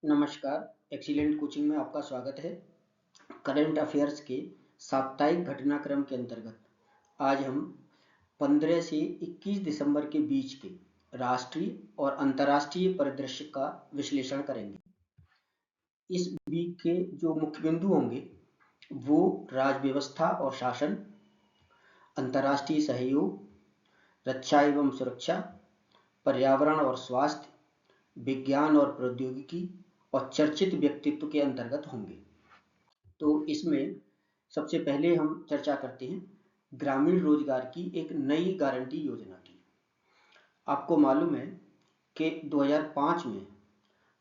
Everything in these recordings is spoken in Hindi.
नमस्कार, एक्सीलेंट कोचिंग में आपका स्वागत है। करंट अफेयर्स के साप्ताहिक घटनाक्रम के अंतर्गत आज हम 15 से 21 दिसंबर के बीच के राष्ट्रीय और अंतर्राष्ट्रीय परिदृश्य का विश्लेषण करेंगे। इस वीक के जो मुख्य बिंदु होंगे वो राज्य व्यवस्था और शासन, अंतर्राष्ट्रीय सहयोग, रक्षा एवं सुरक्षा, पर्यावरण और स्वास्थ्य, विज्ञान और प्रौद्योगिकी और चर्चित व्यक्तित्व के अंतर्गत होंगे। तो इसमें सबसे पहले हम चर्चा करते हैं ग्रामीण रोजगार की एक नई गारंटी योजना की। आपको मालूम है कि 2005 में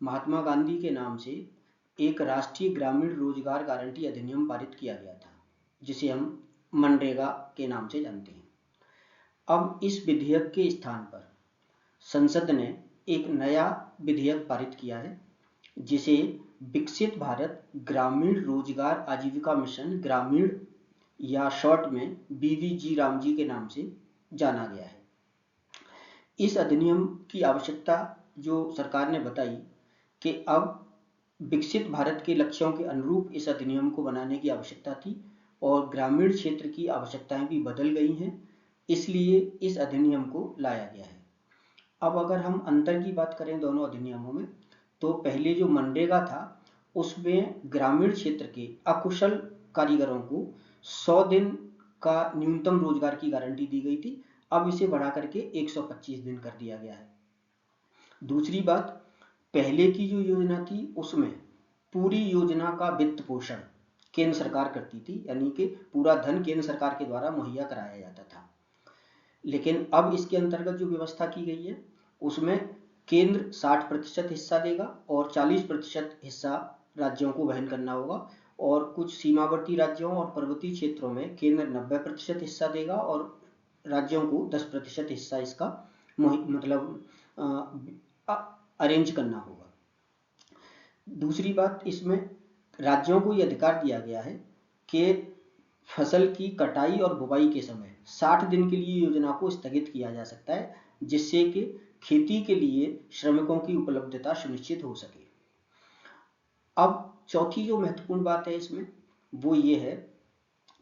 महात्मा गांधी के नाम से एक राष्ट्रीय ग्रामीण रोजगार गारंटी अधिनियम पारित किया गया था, जिसे हम मनरेगा के नाम से जानते हैं। अब इस विधेयक के स्थान पर संसद ने एक नया विधेयक पारित किया है, जिसे विकसित भारत ग्रामीण रोजगार आजीविका मिशन ग्रामीण या शॉर्ट में बीवीजी रामजी के नाम से जाना गया है। इस अधिनियम की आवश्यकता जो सरकार ने बताई कि अब विकसित भारत के लक्ष्यों के अनुरूप इस अधिनियम को बनाने की आवश्यकता थी और ग्रामीण क्षेत्र की आवश्यकताएं भी बदल गई हैं, इसलिए इस अधिनियम को लाया गया है। अब अगर हम अंतर की बात करें दोनों अधिनियमों में, तो पहले जो मनरेगा था उसमें ग्रामीण क्षेत्र के अकुशल कारीगरों को 100 दिन का न्यूनतम रोजगार की गारंटी दी गई थी। अब इसे बढ़ा करके 125 दिन कर दिया गया है। दूसरी बात, पहले की जो योजना थी उसमें पूरी योजना का वित्त पोषण केंद्र सरकार करती थी, यानी कि पूरा धन केंद्र सरकार के द्वारा मुहैया कराया जाता था। लेकिन अब इसके अंतर्गत जो व्यवस्था की गई है उसमें केंद्र 60% हिस्सा देगा और 40% हिस्सा राज्यों को वहन करना होगा, और कुछ सीमावर्ती राज्यों और पर्वतीय क्षेत्रों में केंद्र 90% हिस्सा देगा और राज्यों को 10% हिस्सा इसका मतलब अरेंज करना होगा। दूसरी बात, इसमें राज्यों को यह अधिकार दिया गया है कि फसल की कटाई और बुवाई के समय 60 दिन के लिए योजना को स्थगित किया जा सकता है, जिससे कि खेती के लिए श्रमिकों की उपलब्धता सुनिश्चित हो सके। अब चौथी जो महत्वपूर्ण बात है इसमें वो ये है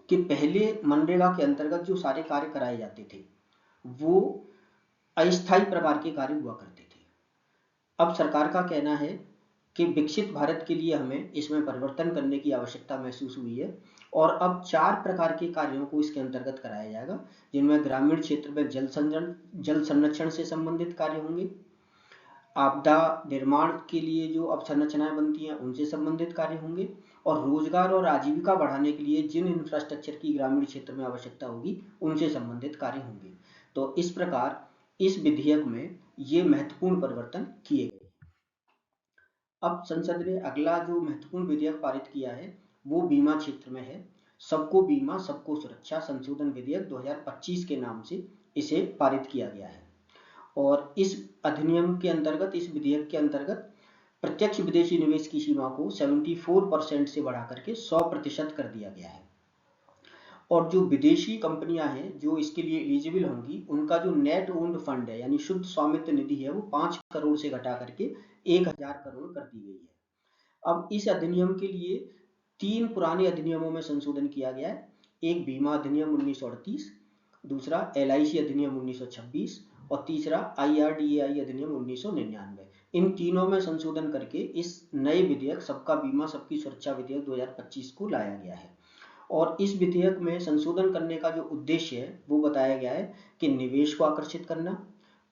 कि पहले मनरेगा के अंतर्गत जो सारे कार्य कराए जाते थे वो अस्थायी प्रकार के कार्य हुआ करते थे। अब सरकार का कहना है कि विकसित भारत के लिए हमें इसमें परिवर्तन करने की आवश्यकता महसूस हुई है और अब 4 प्रकार के कार्यों को इसके अंतर्गत कराया जाएगा, जिनमें ग्रामीण क्षेत्र में जल संरक्षण से संबंधित कार्य होंगे, आपदा निर्माण के लिए जो अवसंरचनाएं बनती हैं उनसे संबंधित कार्य होंगे, और रोजगार और आजीविका बढ़ाने के लिए जिन इंफ्रास्ट्रक्चर की ग्रामीण क्षेत्र में आवश्यकता होगी उनसे संबंधित कार्य होंगे। तो इस प्रकार इस विधेयक में ये महत्वपूर्ण परिवर्तन किए गए। अब संसद ने अगला जो महत्वपूर्ण विधेयक पारित किया है वो बीमा क्षेत्र में है। सबको बीमा सबको सुरक्षा संशोधन विधेयक 2025 के नाम से इसे पारित किया गया है, और इस अधिनियम के अंतर्गत, इस विधेयक के अंतर्गत प्रत्यक्ष विदेशी निवेश की सीमा को 74% से बढ़ा करके 100% कर दिया गया है, और जो विदेशी कंपनियां हैं जो इसके लिए एलिजिबल होंगी उनका जो नेट ओन्ड फंड है यानी शुद्ध स्वामित्व निधि है वो 5 करोड़ से घटा करके 1000 करोड़ कर दी गई है। अब इस अधिनियम के लिए 3 पुराने अधिनियमों में संशोधन किया गया है। एक बीमा अधिनियम 1938, दूसरा LIC अधिनियम 1926 और तीसरा IRDAI अधिनियम 1999। इन तीनों में संशोधन करके इस नए विधेयक सबका बीमा सबकी सुरक्षा विधेयक 2025 को लाया गया है, और इस विधेयक में संशोधन करने का जो उद्देश्य है वो बताया गया है कि निवेश को आकर्षित करना,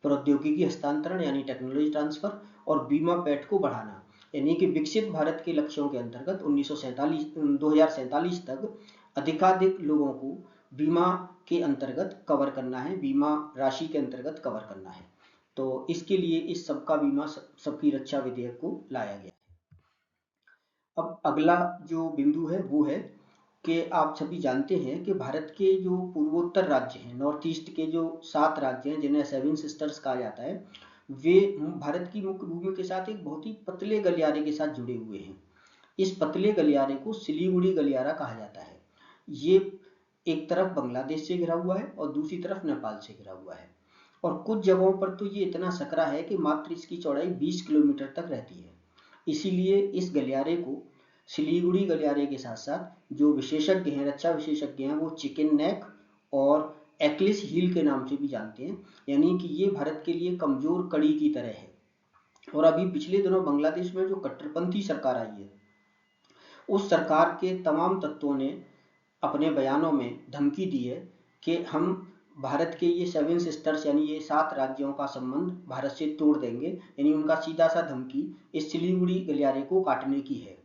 प्रौद्योगिकी हस्तांतरण यानी टेक्नोलॉजी ट्रांसफर, और बीमा पैठ को बढ़ाना, यानी कि विकसित भारत के लक्ष्यों के अंतर्गत 2047 तक अधिकाधिक लोगों को बीमा के अंतर्गत कवर करना है, बीमा राशि के अंतर्गत कवर करना है। तो इसके लिए इस सबका बीमा सबकी रक्षा विधेयक को लाया गया है। अब अगला जो बिंदु है वो है कि आप सभी जानते हैं कि भारत के जो पूर्वोत्तर राज्य हैं, नॉर्थ ईस्ट के जो 7 राज्य हैं जिन्हें 7 सिस्टर्स कहा जाता है, वे भारत की मुख्य भूमि के साथ एक बहुत ही पतले गलियारे के साथ जुड़े हुए हैं। इस पतले गलियारे को सिलीगुड़ी गलियारा कहा जाता है। ये एक तरफ बांग्लादेश से घिरा हुआ है और दूसरी तरफ नेपाल से घिरा हुआ है, और कुछ जगहों पर तो ये इतना सकरा है कि मात्र इसकी चौड़ाई 20 किलोमीटर तक रहती है। इसीलिए इस गलियारे को सिलीगुड़ी गलियारे के साथ साथ जो विशेषज्ञ हैं, रक्षा विशेषज्ञ हैं, वो चिकन नेक और एक्लिस हील के नाम से भी जानते हैं। यानी कि ये भारत के लिए कमजोर कड़ी की तरह है। और अभी पिछले दिनों बांग्लादेश में जो कट्टरपंथी सरकार आई है, उस सरकार के तमाम तत्वों ने अपने बयानों में धमकी दी है कि हम भारत के ये 7 सिस्टर्स यानी ये 7 राज्यों का संबंध भारत से तोड़ देंगे। यानी उनका सीधा सा धमकी इस सिलीगुड़ी गलियारे को काटने की है।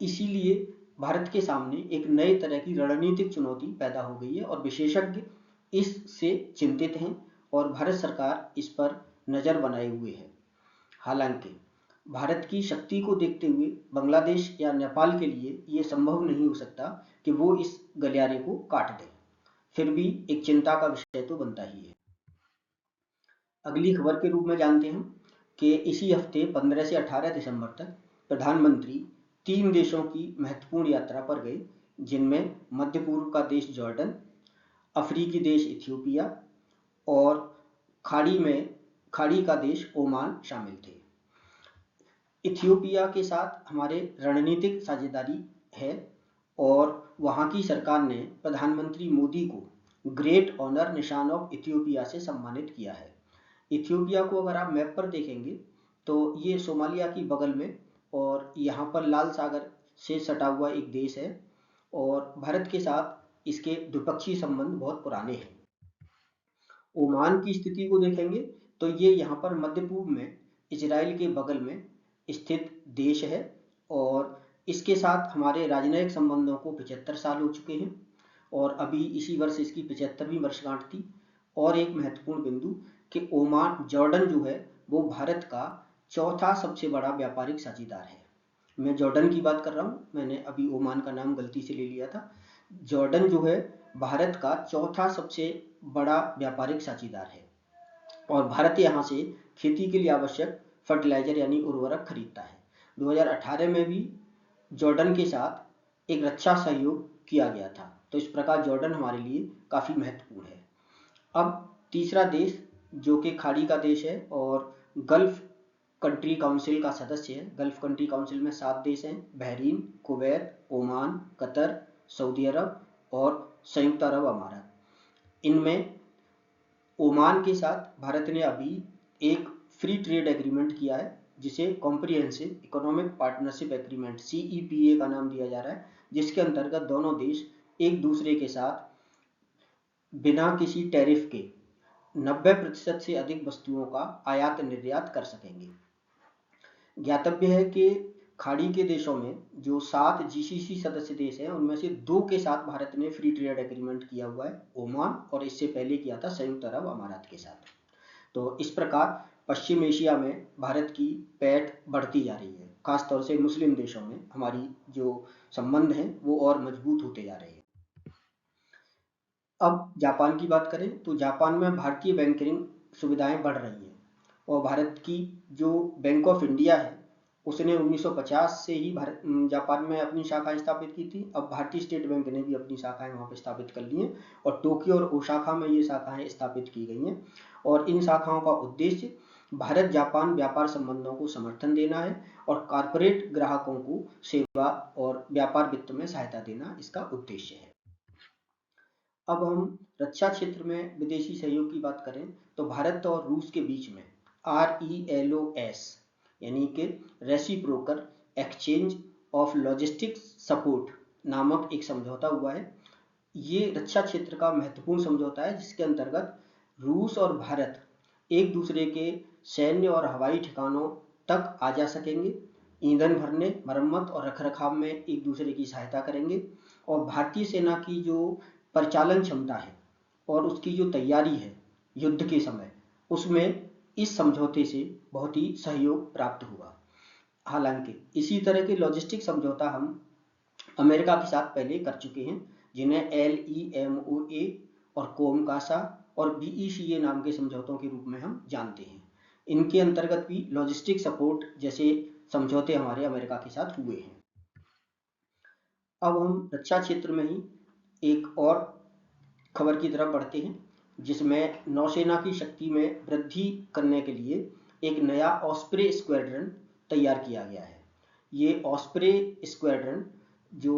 इसीलिए भारत के सामने एक नए तरह की रणनीतिक चुनौती पैदा हो गई है और विशेषज्ञ इससे चिंतित हैं और भारत सरकार इस पर नजर बनाए हुए है। हालांकि भारत की शक्ति को देखते हुए बांग्लादेश या नेपाल के लिए ये संभव नहीं हो सकता कि वो इस गलियारे को काट दे। फिर भी एक चिंता का विषय तो बनता ही है। अगली खबर के रूप में जानते हैं कि इसी हफ्ते 15 से 18 दिसंबर तक प्रधानमंत्री 3 देशों की महत्वपूर्ण यात्रा पर गए, जिनमें मध्य पूर्व का देश जॉर्डन, अफ्रीकी देश इथियोपिया और खाड़ी का देश ओमान शामिल थे। इथियोपिया के साथ हमारे रणनीतिक साझेदारी है और वहां की सरकार ने प्रधानमंत्री मोदी को ग्रेट ऑनर निशान ऑफ इथियोपिया से सम्मानित किया है। इथियोपिया को अगर आप मैप पर देखेंगे तो ये सोमालिया की बगल में और यहाँ पर लाल सागर से सटा हुआ एक देश है और भारत के साथ इसके द्विपक्षीय संबंध बहुत पुराने हैं। ओमान की स्थिति को देखेंगे तो ये यहाँ पर मध्य पूर्व में इजराइल के बगल में स्थित देश है और इसके साथ हमारे राजनयिक संबंधों को 75 साल हो चुके हैं और अभी इसी वर्ष इसकी 75वीं वर्षगांठ थी। और एक महत्वपूर्ण बिंदु कि ओमान जॉर्डन जो है वो भारत का चौथा सबसे बड़ा व्यापारिक साझेदार है। मैं जॉर्डन की बात कर रहा हूँ, मैंने अभी ओमान का नाम गलती से ले लिया था। जॉर्डन जो है भारत का चौथा सबसे बड़ा व्यापारिक साझेदार है और भारत यहाँ से खेती के लिए आवश्यक फर्टिलाइजर यानी उर्वरक खरीदता है। 2018 में भी जॉर्डन के साथ एक रक्षा सहयोग किया गया था, तो इस प्रकार जॉर्डन हमारे लिए काफी महत्वपूर्ण है। अब तीसरा देश जो कि खाड़ी का देश है और गल्फ कंट्री काउंसिल का सदस्य है। गल्फ कंट्री काउंसिल में 7 देश हैं, बहरीन, कुवैत, ओमान, कतर, सऊदी अरब और संयुक्त अरब अमारात। इनमें ओमान के साथ भारत ने अभी एक फ्री ट्रेड एग्रीमेंट किया है जिसे comprehensive economic partnership agreement CEPA का नाम दिया जा रहा है, जिसके अंतर्गत दोनों देश एक दूसरे के साथ बिना किसी टैरिफ के 90% से अधिक वस्तुओं का आयात निर्यात कर सकेंगे। ज्ञातव्य है कि खाड़ी के देशों में जो 7 GCC सदस्य देश हैं उनमें से 2 के साथ भारत ने फ्री ट्रेड एग्रीमेंट किया हुआ है, ओमान, और इससे पहले किया था संयुक्त अरब अमारात के साथ। तो इस प्रकार पश्चिम एशिया में भारत की पैठ बढ़ती जा रही है, खासतौर से मुस्लिम देशों में हमारी जो संबंध हैं वो और मजबूत होते जा रहे हैं। अब जापान की बात करें तो जापान में भारतीय बैंकिंग सुविधाएं बढ़ रही हैं और भारत की जो बैंक ऑफ इंडिया है उसने 1950 से ही जापान में अपनी शाखाएं स्थापित की थी। अब भारतीय स्टेट बैंक ने भी अपनी शाखाएं वहां पर स्थापित कर ली हैं और टोक्यो और ओसाका में ये शाखाएं स्थापित की गई हैं और इन शाखाओं का उद्देश्य भारत जापान व्यापार संबंधों को समर्थन देना है और कॉर्पोरेट ग्राहकों को सेवा और व्यापार वित्त में सहायता देना इसका उद्देश्य है। अब हम रक्षा क्षेत्र में विदेशी सहयोग की बात करें तो भारत और रूस के बीच में RELOS यानी कि reciprocal exchange of logistics support नामक एक समझौता हुआ है। ये रक्षा क्षेत्र का महत्वपूर्ण समझौता है जिसके अंतर्गत रूस और भारत एक दूसरे के सैन्य और हवाई ठिकानों तक आ जा सकेंगे, ईंधन भरने, मरम्मत और रखरखाव में एक दूसरे की सहायता करेंगे और भारतीय सेना की जो परिचालन क्षमता है और उसकी जो तैयारी है युद्ध के समय, उसमें इस समझौते से बहुत ही सहयोग प्राप्त हुआ। हालांकि इसी तरह के लॉजिस्टिक समझौता हम अमेरिका के साथ पहले कर चुके हैं, जिन्हें LEMOA और कोमकासा और BECA नाम के समझौतों के रूप में हम जानते हैं। इनके अंतर्गत भी लॉजिस्टिक सपोर्ट जैसे समझौते हमारे अमेरिका के साथ हुए हैं। अब हम रक्षा क्षेत्र में ही एक और खबर की तरफ बढ़ते हैं जिसमें नौसेना की शक्ति में वृद्धि करने के लिए एक नया ऑस्प्रे स्क्वाड्रन तैयार किया गया है। ये ऑस्प्रे स्क्वाड्रन जो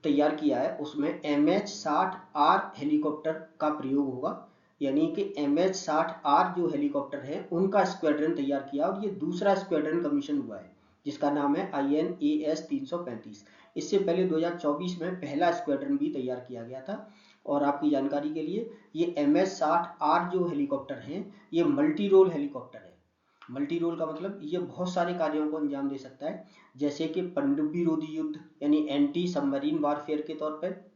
तैयार किया है उसमें MH-60R हेलीकॉप्टर का प्रयोग होगा, यानी कि MH-60R जो हेलीकॉप्टर है उनका स्क्वाड्रन तैयार किया, और ये दूसरा स्क्वाड्रन कमीशन हुआ है जिसका नाम है INAS 335। इससे पहले 2024 में पहला स्क्वाड्रन भी तैयार किया गया था। और आपकी जानकारी के लिए ये MH-60R जो हेलीकॉप्टर हैं ये मल्टी रोल हेलीकॉप्टर है। मल्टी रोल का मतलब ये बहुत सारे कार्यों को अंजाम दे सकता है, जैसे कि पनडुब्बी रोधी युद्ध यानी एंटी सबमरीन वारफेयर के तौर पर,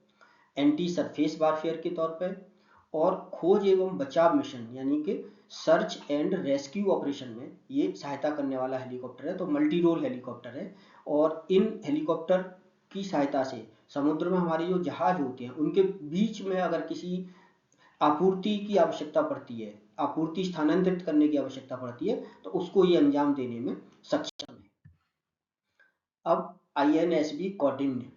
एंटी सरफेस वारफेयर के तौर पर, और खोज एवं बचाव मिशन यानी कि सर्च एंड रेस्क्यू ऑपरेशन में ये सहायता करने वाला हेलीकॉप्टर है। तो मल्टी रोल हेलीकॉप्टर है। और इन हेलीकॉप्टर की सहायता से समुद्र में हमारे जो जहाज होते हैं उनके बीच में अगर किसी आपूर्ति की आवश्यकता पड़ती है, आपूर्ति स्थानांतरित करने की आवश्यकता पड़ती है, तो उसको ये अंजाम देने में सक्षम है। अब INSB कौंडिन्य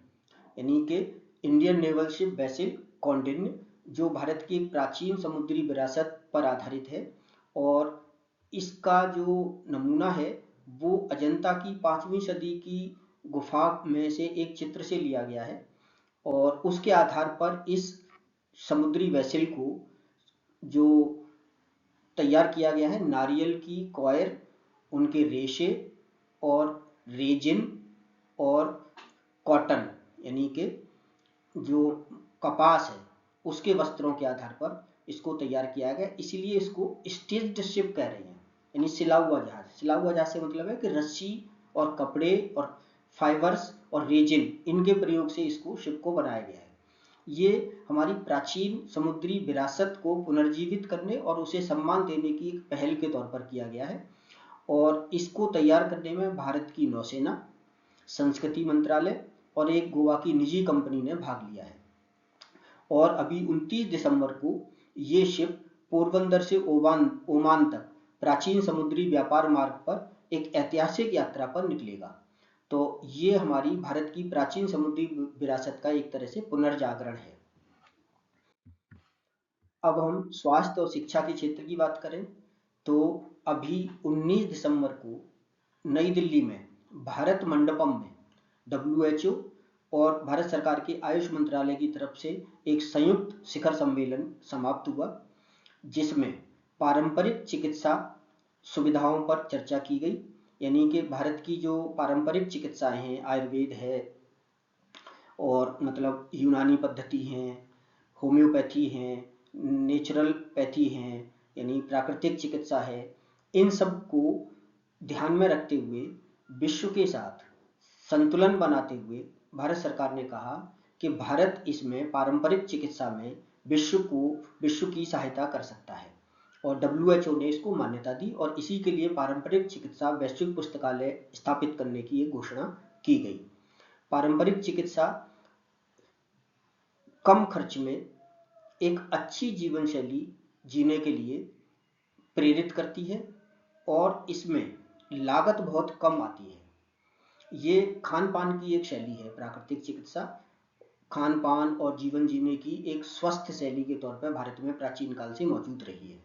यानी कि Indian naval ship vessel Kaundinya, जो भारत की एक प्राचीन समुद्री विरासत पर आधारित है, और इसका जो नमूना है वो अजंता की 5वीं सदी की गुफा में से एक चित्र से लिया गया है, और उसके आधार पर इस समुद्री वेसल को जो तैयार किया गया है नारियल की कॉयर, उनके रेशे और रेजिन और कॉटन यानी कि जो कपास है उसके वस्त्रों के आधार पर इसको तैयार किया गया, इसीलिए इसको स्टिच्ड शिप कह रहे हैं, यानी सिला हुआ जहाज। सिला हुआ जहाज से मतलब है कि रस्सी और कपड़े और फाइबर्स और रेजिन इनके प्रयोग से इसको शिप को बनाया गया है। ये हमारी प्राचीन समुद्री विरासत को पुनर्जीवित करने और उसे सम्मान देने की एक पहल के तौर पर किया गया है, और इसको तैयार करने में भारत की नौसेना, संस्कृति मंत्रालय और एक गोवा की निजी कंपनी ने भाग लिया है। और अभी 29 दिसंबर को ये शिप पोरबंदर से ओमान तक प्राचीन समुद्री व्यापार मार्ग पर एक ऐतिहासिक यात्रा पर निकलेगा। तो ये हमारी भारत की प्राचीन समुद्री विरासत का एक तरह से पुनर्जागरण है। अब हम स्वास्थ्य और शिक्षा के क्षेत्र की बात करें तो अभी 19 दिसंबर को नई दिल्ली में भारत मंडपम में WHO और भारत सरकार के आयुष मंत्रालय की तरफ से एक संयुक्त शिखर सम्मेलन समाप्त हुआ, जिसमें पारंपरिक चिकित्सा सुविधाओं पर चर्चा की गई, यानी कि भारत की जो पारंपरिक चिकित्साएं हैं, आयुर्वेद है और मतलब यूनानी पद्धति हैं, होम्योपैथी हैं, नेचुरल पैथी हैं यानी प्राकृतिक चिकित्सा है, इन सब को ध्यान में रखते हुए विश्व के साथ संतुलन बनाते हुए भारत सरकार ने कहा कि भारत इसमें पारंपरिक चिकित्सा में विश्व की सहायता कर सकता है, और WHO ने इसको मान्यता दी, और इसी के लिए पारंपरिक चिकित्सा वैश्विक पुस्तकालय स्थापित करने की एक घोषणा की गई। पारंपरिक चिकित्सा कम खर्च में एक अच्छी जीवन शैली जीने के लिए प्रेरित करती है, और इसमें लागत बहुत कम आती है। ये खान पान की एक शैली है। प्राकृतिक चिकित्सा खान पान और जीवन जीने की एक स्वस्थ शैली के तौर पर भारत में प्राचीन काल से मौजूद रही है।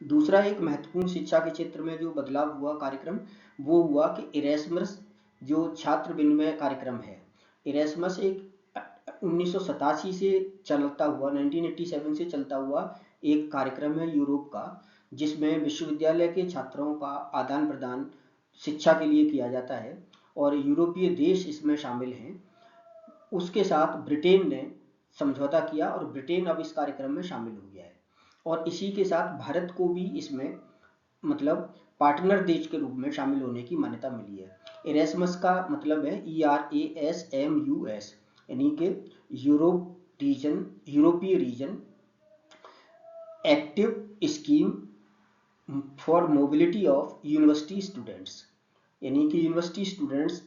दूसरा एक महत्वपूर्ण शिक्षा के क्षेत्र में जो बदलाव हुआ कार्यक्रम, वो हुआ कि इरेस्मस जो छात्र विनिमय कार्यक्रम है, इरेस्मस एक 1987 से चलता हुआ 1987 से चलता हुआ एक कार्यक्रम है यूरोप का, जिसमें विश्वविद्यालय के छात्रों का आदान प्रदान शिक्षा के लिए किया जाता है, और यूरोपीय देश इसमें शामिल हैं। उसके साथ ब्रिटेन ने समझौता किया और ब्रिटेन अब इस कार्यक्रम में शामिल हो गया है, और इसी के साथ भारत को भी इसमें मतलब पार्टनर देश के रूप में शामिल होने की मान्यता मिली है। इरेस्मस का मतलब है ERASMUS यानी कि यूरोपीय region active scheme for mobility of university students, यानी कि यूनिवर्सिटी स्टूडेंट्स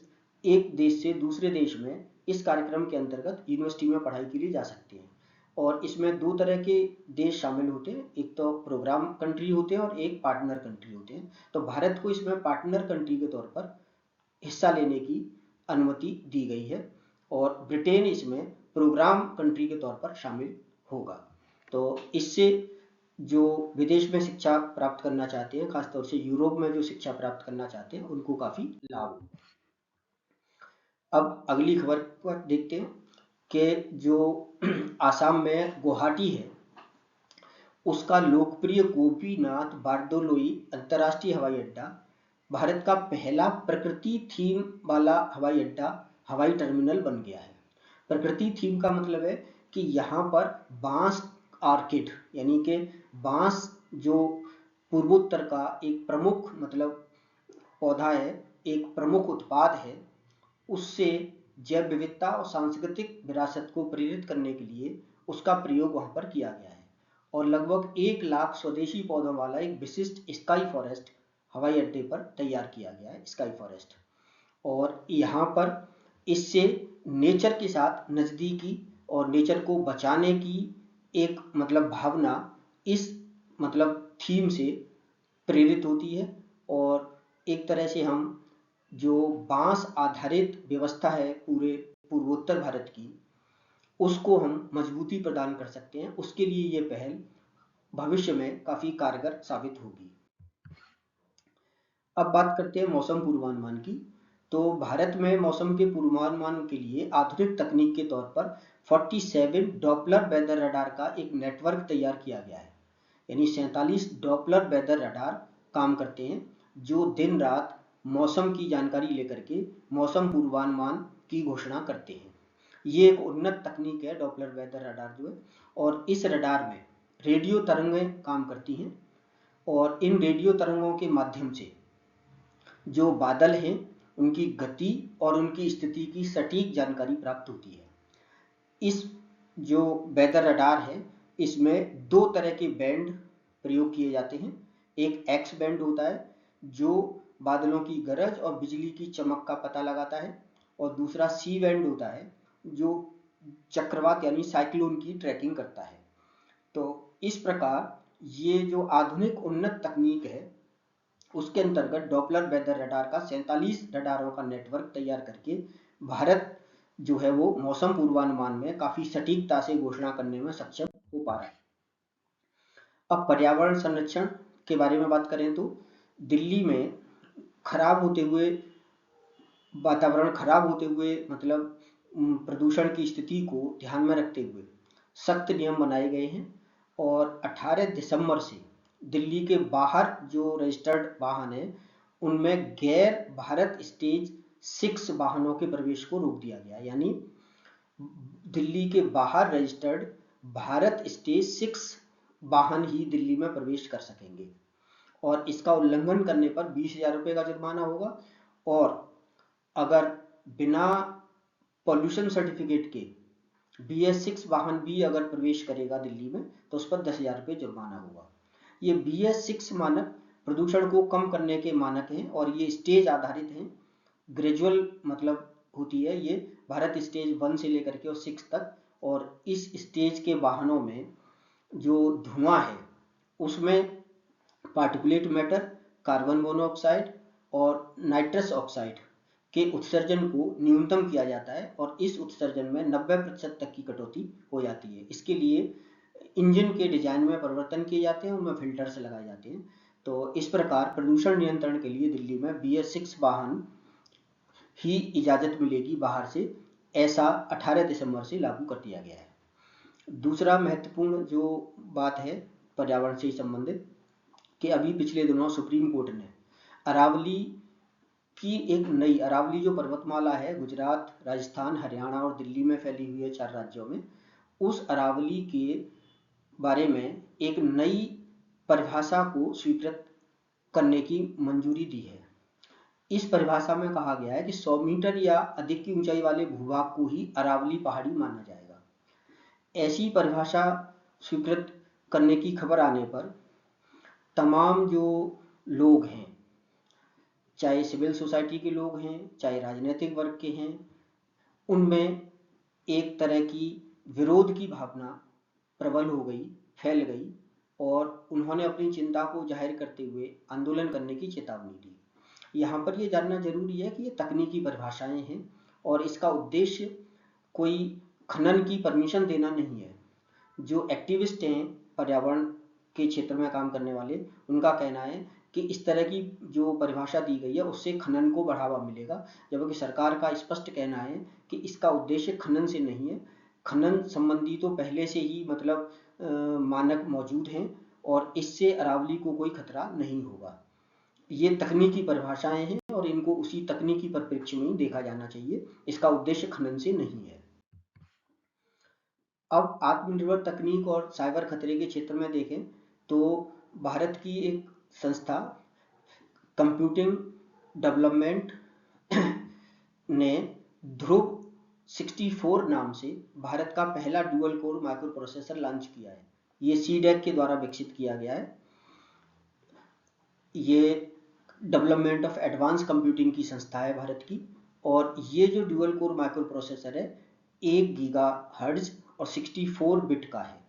एक देश से दूसरे देश में इस कार्यक्रम के अंतर्गत यूनिवर्सिटी में पढ़ाई के लिए जा सकते हैं। और इसमें दो तरह के देश शामिल होते हैं, एक तो प्रोग्राम कंट्री होते हैं और एक पार्टनर कंट्री होते हैं। तो भारत को इसमें पार्टनर कंट्री के तौर पर हिस्सा लेने की अनुमति दी गई है, और ब्रिटेन इसमें प्रोग्राम कंट्री के तौर पर शामिल होगा। तो इससे जो विदेश में शिक्षा प्राप्त करना चाहते हैं, खासतौर से यूरोप में जो शिक्षा प्राप्त करना चाहते हैं, उनको काफी लाभ होगा। अब अगली खबर पर देखते हैं कि जो आसाम में गुवाहाटी है, उसका लोकप्रिय गोपीनाथ बारदोलोई अंतर्राष्ट्रीय हवाई अड्डा भारत का पहला प्रकृति थीम वाला हवाई अड्डा, हवाई टर्मिनल बन गया है। प्रकृति थीम का मतलब है कि यहाँ पर बांस आर्किड यानी कि बांस जो पूर्वोत्तर का एक प्रमुख मतलब पौधा है, एक प्रमुख उत्पाद है, उससे जैव विविधता और सांस्कृतिक विरासत को प्रेरित करने के लिए उसका प्रयोग वहां पर किया गया है। और लगभग 1 लाख स्वदेशी पौधों वाला एक विशिष्ट स्काई फॉरेस्ट हवाई अड्डे पर तैयार किया गया है, स्काई फॉरेस्ट। और यहाँ पर इससे नेचर के साथ नज़दीकी और नेचर को बचाने की एक मतलब भावना इस मतलब थीम से प्रेरित होती है। और एक तरह से हम जो बांस आधारित व्यवस्था है पूरे पूर्वोत्तर भारत की, उसको हम मजबूती प्रदान कर सकते हैं। उसके लिए ये पहल भविष्य में काफी कारगर साबित होगी। अब बात करते हैं मौसम पूर्वानुमान की। तो भारत में मौसम के पूर्वानुमान के लिए आधुनिक तकनीक के तौर पर 47 डॉपलर वेदर रडार का एक नेटवर्क तैयार किया गया है। यानी 47 डॉपलर वेदर रडार काम करते हैं, जो दिन रात मौसम की जानकारी लेकर के मौसम पूर्वानुमान की घोषणा करते हैं। ये एक उन्नत तकनीक है डॉपलर वेदर रडार जो है। और इस रडार में रेडियो तरंगें काम करती हैं, और इन रेडियो तरंगों के माध्यम से जो बादल हैं उनकी गति और उनकी स्थिति की सटीक जानकारी प्राप्त होती है। इस जो वेदर रडार है, इसमें 2 तरह के बैंड प्रयोग किए जाते हैं। एक एक्स बैंड होता है जो बादलों की गरज और बिजली की चमक का पता लगाता है, और दूसरा सी बैंड होता है जो चक्रवात यानी साइक्लोन की ट्रैकिंग करता है। तो इस प्रकार ये जो आधुनिक उन्नत तकनीक है, उसके अंतर्गत डॉपलर वेदर रडार का 47 रडारों का नेटवर्क तैयार करके भारत जो है वो मौसम पूर्वानुमान में काफी सटीकता से घोषणा करने में सक्षम हो पा रहा है। अब पर्यावरण संरक्षण के बारे में बात करें तो दिल्ली में खराब होते हुए वातावरण खराब होते हुए मतलब प्रदूषण की स्थिति को ध्यान में रखते हुए सख्त नियम बनाए गए हैं। और 18 दिसंबर से दिल्ली के बाहर जो रजिस्टर्ड वाहन है, उनमें गैर भारत स्टेज 6 वाहनों के प्रवेश को रोक दिया गया। यानी दिल्ली के बाहर रजिस्टर्ड भारत स्टेज 6 वाहन ही दिल्ली में प्रवेश कर सकेंगे, और इसका उल्लंघन करने पर 20,000 रुपये का जुर्माना होगा। और अगर बिना पॉल्यूशन सर्टिफिकेट के BS6 वाहन भी अगर प्रवेश करेगा दिल्ली में, तो उस पर 10,000 रुपये जुर्माना होगा। ये BS6 मानक प्रदूषण को कम करने के मानक हैं, और ये स्टेज आधारित हैं, ग्रेजुअल मतलब होती है ये भारत स्टेज 1 से लेकर के और 6 तक। और इस स्टेज के वाहनों में जो धुआं है उसमें पार्टिकुलेट मैटर, कार्बन मोनोऑक्साइड और नाइट्रस ऑक्साइड के उत्सर्जन को न्यूनतम किया जाता है, और इस उत्सर्जन में 90% तक की कटौती हो जाती है। इसके लिए इंजन के डिजाइन में परिवर्तन किए जाते हैं, उनमें फिल्टर्स लगाए जाते हैं। तो इस प्रकार प्रदूषण नियंत्रण के लिए दिल्ली में BS6 वाहन ही इजाजत मिलेगी बाहर से, ऐसा 18 दिसंबर से लागू कर दिया गया है। दूसरा महत्वपूर्ण जो बात है पर्यावरण से संबंधित, कि अभी पिछले दिनों सुप्रीम कोर्ट ने अरावली की एक नई, अरावली जो पर्वतमाला है गुजरात, राजस्थान, हरियाणा और दिल्ली में फैली हुई है 4 राज्यों में, उस अरावली के बारे में एक नई परिभाषा को स्वीकृत करने की मंजूरी दी है। इस परिभाषा में कहा गया है कि 100 मीटर या अधिक की ऊंचाई वाले भूभाग को ही अरावली पहाड़ी माना जाएगा। ऐसी परिभाषा स्वीकृत करने की खबर आने पर तमाम जो लोग हैं, चाहे सिविल सोसाइटी के लोग हैं, चाहे राजनीतिक वर्ग के हैं, उनमें एक तरह की विरोध की भावना प्रबल हो गई, फैल गई, और उन्होंने अपनी चिंता को जाहिर करते हुए आंदोलन करने की चेतावनी दी। यहाँ पर यह जानना जरूरी है कि ये तकनीकी परिभाषाएं हैं, और इसका उद्देश्य कोई खनन की परमिशन देना नहीं है। जो एक्टिविस्ट हैं पर्यावरण के क्षेत्र में काम करने वाले, उनका कहना है कि इस तरह की जो परिभाषा दी गई है उससे खनन को बढ़ावा मिलेगा, जबकि सरकार का स्पष्ट कहना है कि इसका उद्देश्य खनन से नहीं है। खनन संबंधी तो पहले से ही मतलब मानक मौजूद हैं और इससे अरावली को कोई खतरा नहीं होगा। ये तकनीकी परिभाषाएं हैं और इनको उसी तकनीकी परिप्रेक्ष्य में ही देखा जाना चाहिए, इसका उद्देश्य खनन से नहीं है। अब आत्मनिर्भर तकनीक और साइबर खतरे के क्षेत्र में देखें तो भारत की एक संस्था कंप्यूटिंग डेवलपमेंट ने ध्रुव 64 नाम से भारत का पहला dual core micro processor launch किया है। ये सीडेक के द्वारा विकसित किया गया है। ये डेवलपमेंट ऑफ एडवांस कंप्यूटिंग की संस्था है भारत की, और ये जो डुअल कोर माइक्रो प्रोसेसर है 1 गीगाहर्ट्ज और 64 बिट का है,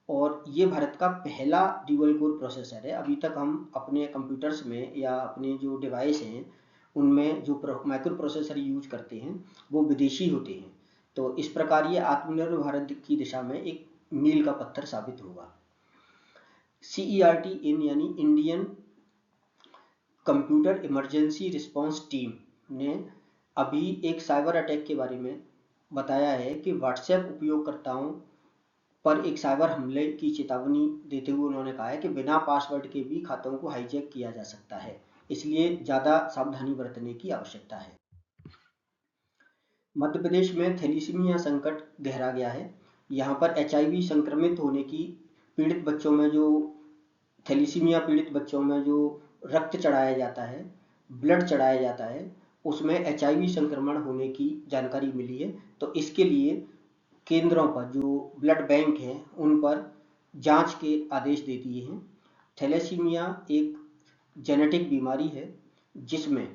और ये भारत का पहला डुअल कोर प्रोसेसर है। अभी तक हम अपने कंप्यूटर्स में या अपने जो डिवाइस हैं उनमें जो माइक्रो प्रोसेसर यूज करते हैं वो विदेशी होते हैं। तो इस प्रकार ये आत्मनिर्भर भारत की दिशा में एक मील का पत्थर साबित होगा। CERT इन यानी Indian computer emergency response team ने अभी एक साइबर अटैक के बारे में बताया है कि व्हाट्सएप उपयोगकर्ताओं पर एक साइबर हमले की चेतावनी देते हुए उन्होंने कहा है कि बिना पासवर्ड के भी खातों को हाईजैक किया जा सकता है, इसलिए ज़्यादा सावधानी बरतने की आवश्यकता है। मध्य प्रदेश में थैलीसीमिया संकट गहरा गया है। यहाँ पर HIV संक्रमित होने की पीड़ित बच्चों में जो थैलीसीमिया पीड़ित बच्चों में जो रक्त चढ़ाया जाता है, ब्लड चढ़ाया जाता है, उसमें HIV संक्रमण होने की जानकारी मिली है। तो इसके लिए केंद्रों पर जो ब्लड बैंक हैं उन पर जांच के आदेश दे दिए हैं। थैलेसीमिया एक जेनेटिक बीमारी है जिसमें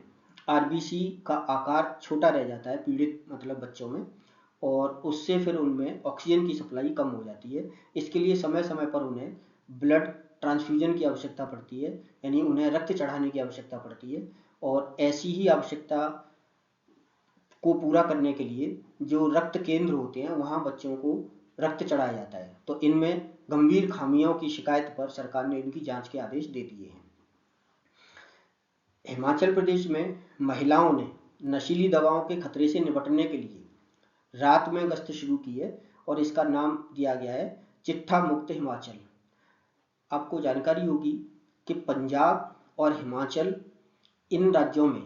RBC का आकार छोटा रह जाता है पीड़ित मतलब बच्चों में, और उससे फिर उनमें ऑक्सीजन की सप्लाई कम हो जाती है। इसके लिए समय समय पर उन्हें ब्लड ट्रांसफ्यूजन की आवश्यकता पड़ती है, यानी उन्हें रक्त चढ़ाने की आवश्यकता पड़ती है, और ऐसी ही आवश्यकता को पूरा करने के लिए जो रक्त केंद्र होते हैं वहाँ बच्चों को रक्त चढ़ाया जाता है। तो इनमें गंभीर खामियों की शिकायत पर सरकार ने इनकी जांच के आदेश दे दिए हैं। हिमाचल प्रदेश में महिलाओं ने नशीली दवाओं के खतरे से निपटने के लिए रात में गश्त शुरू की है और इसका नाम दिया गया है चिट्ठा मुक्त हिमाचल। आपको जानकारी होगी कि पंजाब और हिमाचल इन राज्यों में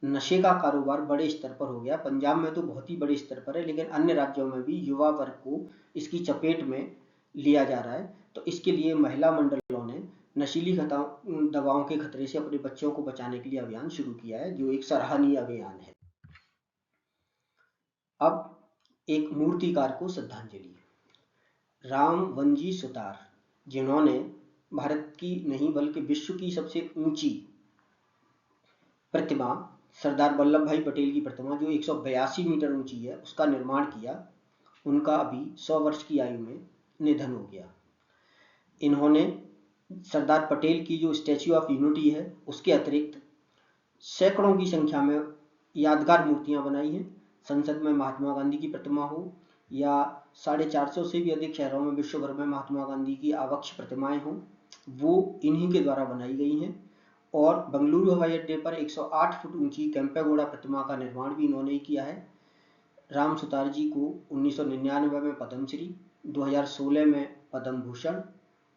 नशे का कारोबार बड़े स्तर पर हो गया। पंजाब में तो बहुत ही बड़े स्तर पर है, लेकिन अन्य राज्यों में भी युवा वर्ग को इसकी चपेट में लिया जा रहा है। तो इसके लिए महिला मंडलों ने नशीली दवाओं के खतरे से अपने बच्चों को बचाने के लिए अभियान शुरू किया है, जो एक सराहनीय अभियान है। अब एक मूर्तिकार को श्रद्धांजलि। राम वनजी सुतार, जिन्होंने भारत की नहीं बल्कि विश्व की सबसे ऊंची प्रतिमा सरदार वल्लभ भाई पटेल की प्रतिमा जो 182 मीटर ऊंची है उसका निर्माण किया, उनका अभी 100 वर्ष की आयु में निधन हो गया। इन्होंने सरदार पटेल की जो स्टैच्यू ऑफ यूनिटी है उसके अतिरिक्त सैकड़ों की संख्या में यादगार मूर्तियां बनाई हैं। संसद में महात्मा गांधी की प्रतिमा हो या 450 से भी अधिक शहरों में विश्व भर में महात्मा गांधी की आवक्ष प्रतिमाएं हों, वो इन्हीं के द्वारा बनाई गई हैं। और बंगलुरु हवाई अड्डे पर 108 फुट ऊंची केम्पेगौड़ा प्रतिमा का निर्माण भी इन्होंने ही किया है। राम सुतार जी को 1999 में पद्मश्री, 2016 में पद्म भूषण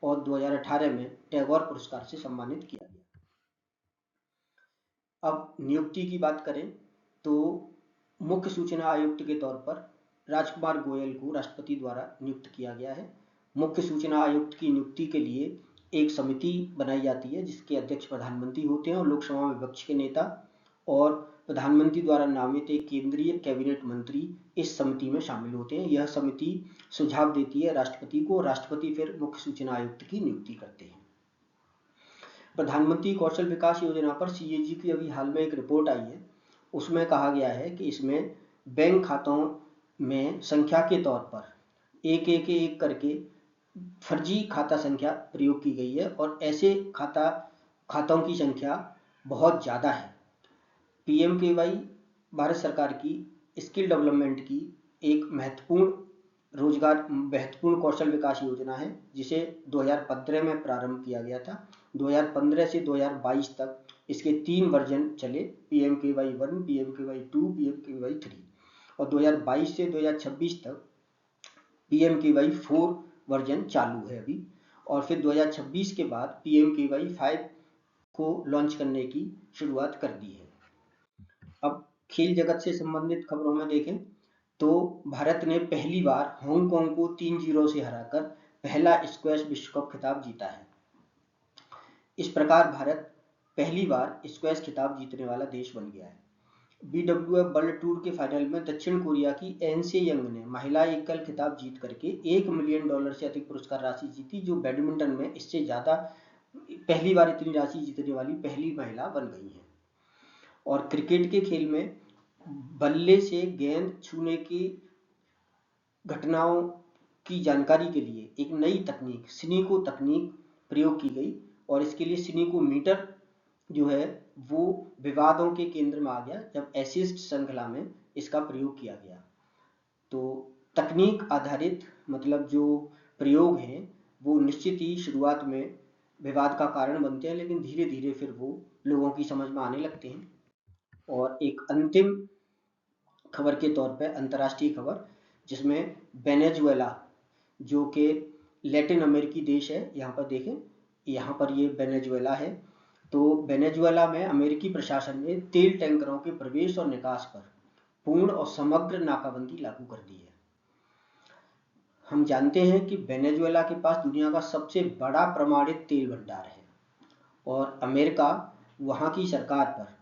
और 2018 में टैगोर पुरस्कार से सम्मानित किया गया। अब नियुक्ति की बात करें तो मुख्य सूचना आयुक्त के तौर पर राजकुमार गोयल को राष्ट्रपति द्वारा नियुक्त किया गया है। मुख्य सूचना आयुक्त की नियुक्ति के लिए एक समिति बनाई जाती है जिसके अध्यक्ष प्रधानमंत्री होते हैं और लोकसभा में विपक्ष के नेता और प्रधानमंत्री द्वारा नामित एक केंद्रीय कैबिनेट मंत्री इस समिति में शामिल होते हैं। यह समिति सुझाव देती है राष्ट्रपति को, राष्ट्रपति फिर मुख्य सूचना आयुक्त की नियुक्ति करते हैं। प्रधानमंत्री कौशल विकास योजना पर CAG की अभी हाल में एक रिपोर्ट आई है, उसमें कहा गया है कि इसमें बैंक खातों में संख्या के तौर पर एक करके फर्जी खाता संख्या प्रयोग की गई है और ऐसे खातों की संख्या बहुत ज़्यादा है। PMKY भारत सरकार की स्किल डेवलपमेंट की एक महत्वपूर्ण रोजगार महत्वपूर्ण कौशल विकास योजना है, जिसे 2015 में प्रारंभ किया गया था। 2015 से 2022 तक इसके 3 वर्जन चले, PMKY 1, PMKY 2, PMKY 3, और 2022 से 2026 तक PMKY 4 वर्जन चालू है अभी, और फिर 2026 के बाद PMKY 5 को लॉन्च करने की शुरुआत कर दी है। अब खेल जगत से संबंधित खबरों में देखें तो भारत ने पहली बार हांगकांग को 3-0 से हराकर पहला स्क्वैश विश्व कप खिताब जीता है। इस प्रकार भारत पहली बार स्क्वैश खिताब जीतने वाला देश बन गया है। BWF वर्ल्ड टूर के फाइनल में दक्षिण कोरिया की एनसे यंग ने महिला एकल खिताब जीत करके $1 मिलियन से अधिक पुरस्कार राशि जीती, जो बैडमिंटन में इससे ज्यादा पहली बार इतनी राशि जीतने वाली पहली महिला बन गई है। और क्रिकेट के खेल में बल्ले से गेंद छूने की घटनाओं की जानकारी के लिए एक नई तकनीक स्नीको तकनीक प्रयोग की गई, और इसके लिए स्नीको मीटर जो है वो विवादों के केंद्र में आ गया जब एसिस्ट श्रृंखला में इसका प्रयोग किया गया। तो तकनीक आधारित मतलब जो प्रयोग हैं वो निश्चित ही शुरुआत में विवाद का कारण बनते हैं, लेकिन धीरे धीरे फिर वो लोगों की समझ में आने लगते हैं। और एक अंतिम खबर के तौर पे अंतर्राष्ट्रीय खबर, जिसमें वेनेजुएला जो कि लैटिन अमेरिकी देश है, यहाँ पर देखें, यहाँ पर ये वेनेजुएला है। तो वेनेजुएला में अमेरिकी प्रशासन ने तेल टैंकरों के प्रवेश और निकास पर पूर्ण और समग्र नाकाबंदी लागू कर दी है। हम जानते हैं कि वेनेजुएला के पास दुनिया का सबसे बड़ा प्रमाणित तेल भंडार है, और अमेरिका वहाँ की सरकार पर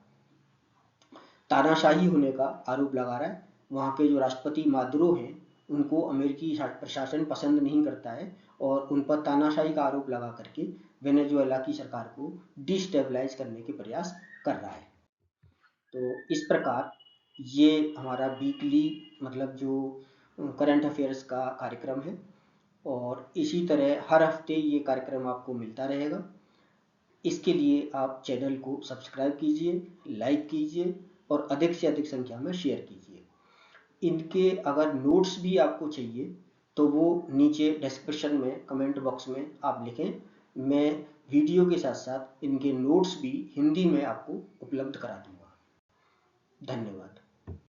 तानाशाही होने का आरोप लगा रहा है। वहाँ के जो राष्ट्रपति मादुरो हैं उनको अमेरिकी प्रशासन पसंद नहीं करता है, और उन पर तानाशाही का आरोप लगा करके वेनेजुएला की सरकार को डिस्टेबलाइज करने के प्रयास कर रहा है। तो इस प्रकार ये हमारा वीकली मतलब जो करंट अफेयर्स का कार्यक्रम है, और इसी तरह हर हफ्ते ये कार्यक्रम आपको मिलता रहेगा। इसके लिए आप चैनल को सब्सक्राइब कीजिए, लाइक कीजिए और अधिक से अधिक संख्या में शेयर कीजिए। इनके अगर नोट्स भी आपको चाहिए तो वो नीचे डिस्क्रिप्शन में कमेंट बॉक्स में आप लिखें, मैं वीडियो के साथ साथ इनके नोट्स भी हिंदी में आपको उपलब्ध करा दूंगा। धन्यवाद।